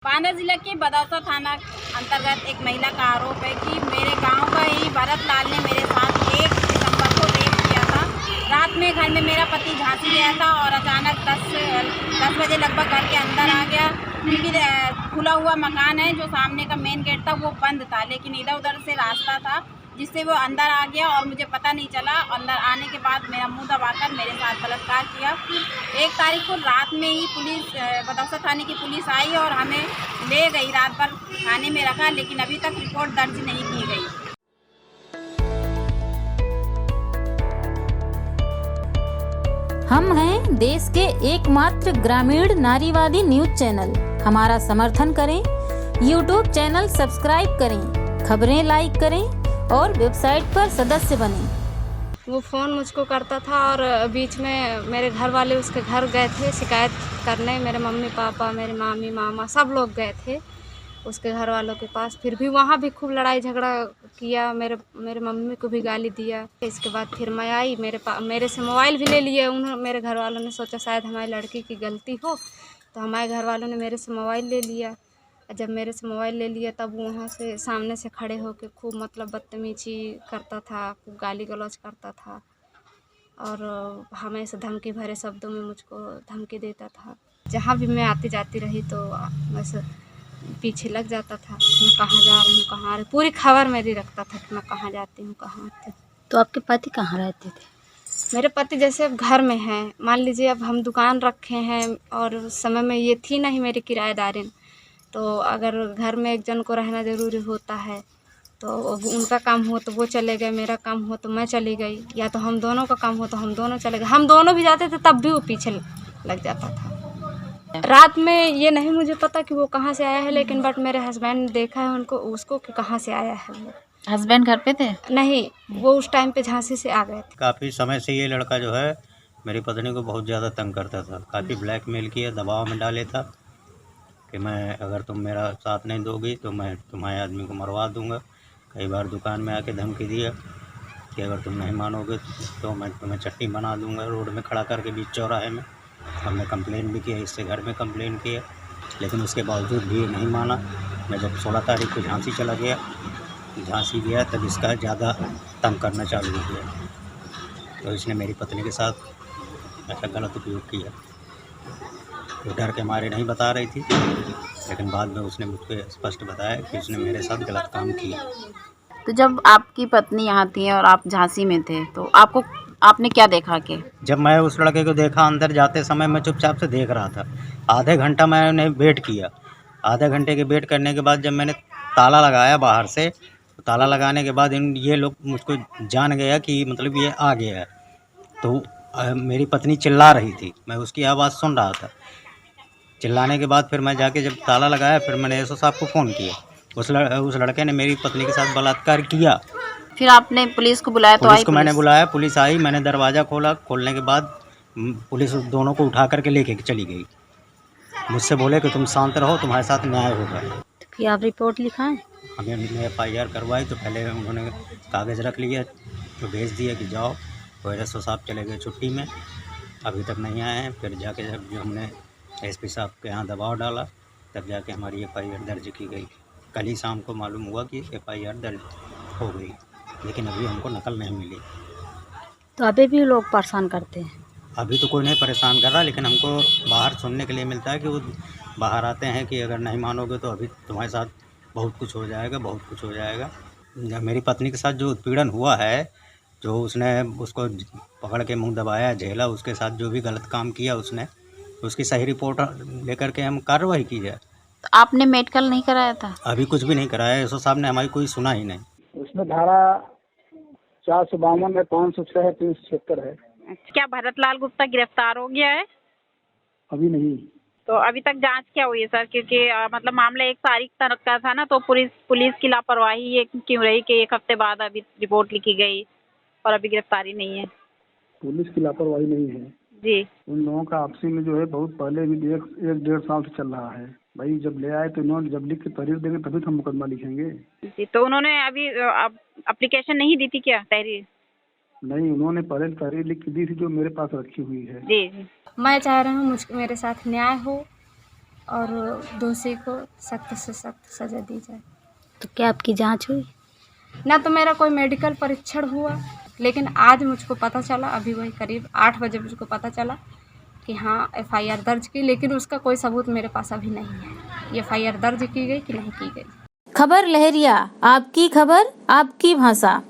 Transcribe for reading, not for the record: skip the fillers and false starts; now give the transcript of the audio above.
बांदा जिला के बदौसा थाना अंतर्गत एक महिला का आरोप है कि मेरे गांव का ही भरत लाल ने मेरे साथ 1 दिसंबर को रेप किया था। रात में घर में मेरा पति झांसी गया था और अचानक 10 बजे लगभग घर के अंदर आ गया, क्योंकि खुला हुआ मकान है, जो सामने का मेन गेट था वो बंद था, लेकिन इधर उधर से रास्ता था जिससे वो अंदर आ गया और मुझे पता नहीं चला। अंदर आने के बाद मेरा मुंह दबाकर मेरे साथ बलात्कार किया। 1 तारीख को रात में ही पुलिस बदौसा थाने की पुलिस आई और हमें ले गई, रात भर थाने में रखा, लेकिन अभी तक रिपोर्ट दर्ज नहीं की गई। हम हैं देश के एकमात्र ग्रामीण नारीवादी न्यूज चैनल। हमारा समर्थन करें, YouTube चैनल सब्सक्राइब करें, खबरें लाइक करें और वेबसाइट पर सदस्य बनें। वो फ़ोन मुझको करता था और बीच में मेरे घर वाले उसके घर गए थे शिकायत करने। मेरे मम्मी पापा, मेरे मामी मामा सब लोग गए थे उसके घर वालों के पास। फिर भी वहाँ भी खूब लड़ाई झगड़ा किया, मेरे मम्मी को भी गाली दिया। इसके बाद फिर मैं आई, मेरे से मोबाइल भी ले लिए उन्होंने। मेरे घर वालों ने सोचा शायद हमारी लड़की की गलती हो, तो हमारे घर वालों ने मेरे से मोबाइल ले लिया। जब मेरे से मोबाइल ले लिया तब वहाँ से सामने से खड़े होकर खूब मतलब बदतमीजी करता था, खूब गाली गलौज करता था और हमेशा धमकी भरे शब्दों में मुझको धमकी देता था। जहाँ भी मैं आती जाती रही तो बस पीछे लग जाता था कि मैं कहाँ जा रही हूँ, कहाँ आ रही, पूरी खबर मेरी रखता था कि मैं कहाँ जाती हूँ, कहाँ आती हूँ। तो आपके पति कहाँ रहते थे? मेरे पति जैसे अब घर में हैं, मान लीजिए अब हम दुकान रखे हैं और उस समय में ये थी नहीं मेरी किराएदारिन, तो अगर घर में एक जन को रहना ज़रूरी होता है तो उनका काम हो तो वो चले गए, मेरा काम हो तो मैं चली गई, या तो हम दोनों का काम हो तो हम दोनों चले गए। हम दोनों भी जाते थे तब भी वो पीछे लग जाता था। रात में ये नहीं मुझे पता कि वो कहाँ से आया है, लेकिन बट मेरे हस्बैंड ने देखा है उसको कि कहाँ से आया है वो। हस्बैंड घर पे थे? नहीं, वो उस टाइम पे झांसी से आ गए थे। काफ़ी समय से ये लड़का जो है मेरी पत्नी को बहुत ज़्यादा तंग करता था, काफ़ी ब्लैकमेल किया, दबाव में डाले था कि मैं अगर तुम मेरा साथ नहीं दोगी तो मैं तुम्हारे आदमी को मरवा दूंगा। कई बार दुकान में आके धमकी दिया कि अगर तुम नहीं मानोगे तो मैं तुम्हें चट्टी बना दूंगा, रोड में खड़ा करके बीच चौराहे में। हमने कंप्लेन भी किया, इससे घर में कंप्लेन किया, लेकिन उसके बावजूद भी नहीं माना। मैं जब 16 तारीख को झांसी चला गया, झांसी गया तब इसका ज़्यादा तंग करना चालू हो गया, तो इसने मेरी पत्नी के साथ ऐसा गलत उपयोग किया। वो डर के मारे नहीं बता रही थी, लेकिन बाद में उसने मुझको स्पष्ट बताया कि उसने मेरे साथ गलत काम किया। तो जब आपकी पत्नी यहाँ थी और आप झांसी में थे तो आपने क्या देखा कि जब मैं उस लड़के को देखा अंदर जाते समय, मैं चुपचाप से देख रहा था। आधे घंटा मैंने वेट किया। आधे घंटे के वेट करने के बाद जब मैंने ताला लगाया बाहर से, तो ताला लगाने के बाद ये लोग मुझको जान गया कि मतलब ये आ गया है। तो मेरी पत्नी चिल्ला रही थी, मैं उसकी आवाज़ सुन रहा था। चिल्लाने के बाद फिर मैं जाके जब ताला लगाया, फिर मैंने एसओ साहब को फ़ोन किया। उस लड़के ने मेरी पत्नी के साथ बलात्कार किया। फिर आपने पुलिस को बुलाया? तो पुलिस आई को मैंने बुलाया, पुलिस आई, मैंने दरवाज़ा खोला। खोलने के बाद पुलिस दोनों को उठा करके लेके चली गई। मुझसे बोले कि तुम शांत रहो, तुम्हारे साथ न्याय होगा। तो फिर आप रिपोर्ट लिखाएं? हमने FIR करवाई, तो पहले उन्होंने कागज़ रख लिया, तो भेज दिया कि जाओ। तो एसओ साहब चले गए छुट्टी में, अभी तक नहीं आए हैं। फिर जाके जब हमने SP साहब के यहाँ दबाव डाला, तब जाके हमारी FIR दर्ज की गई। कल ही शाम को मालूम हुआ कि FIR दर्ज हो गई, लेकिन अभी हमको नकल नहीं मिली। तो अभी भी लोग परेशान करते हैं? अभी तो कोई नहीं परेशान कर रहा, लेकिन हमको बाहर सुनने के लिए मिलता है कि वो बाहर आते हैं कि अगर नहीं मानोगे तो अभी तुम्हारे साथ बहुत कुछ हो जाएगा, बहुत कुछ हो जाएगा। मेरी पत्नी के साथ जो उत्पीड़न हुआ है, जो उसने उसको पकड़ के मुंह दबाया, झेला, उसके साथ जो भी गलत काम किया उसने, उसकी सही रिपोर्ट लेकर के हम कार्रवाई की जाए। तो आपने मेडिकल नहीं कराया था? अभी कुछ भी नहीं कराया, एसओ साहब ने हमारी कोई सुना ही नहीं। उसमें धारा 452 है, 506 है, 376 है। क्या भरत लाल गुप्ता गिरफ्तार हो गया है? अभी नहीं। तो अभी तक जांच क्या हुई है सर? क्योंकि मतलब मामला 1 तारीख तक का था ना, तो पुलिस की लापरवाही ये क्यों रही कि 1 हफ्ते बाद अभी रिपोर्ट लिखी गई और अभी गिरफ्तारी नहीं है? पुलिस की लापरवाही नहीं है जी। उन लोगों का आपसी में जो है बहुत पहले भी एक 1.5 साल से चल रहा है। भाई जब ले आए तो इन्होंने जब लिख के तहरीर देंगे तभी तो हम मुकदमा लिखेंगे। जी, तो उन्होंने अभी एप्लीकेशन नहीं दी थी क्या, तहरीर? नहीं, उन्होंने पहले तहरीर लिख के दी थी जो मेरे पास रखी हुई है। जी जी। मैं चाह रही हूँ मेरे साथ न्याय हो और दोषी को सख्त से सख्त सज़ा दी जाए। तो क्या आपकी जांच हुई? ना तो मेरा कोई मेडिकल परीक्षण हुआ, लेकिन आज मुझको पता चला, अभी वही करीब 8 बजे मुझको पता चला कि हाँ FIR दर्ज की, लेकिन उसका कोई सबूत मेरे पास अभी नहीं है। FIR दर्ज की गई कि नहीं की गई। खबर लहरिया, आपकी खबर आपकी भाषा।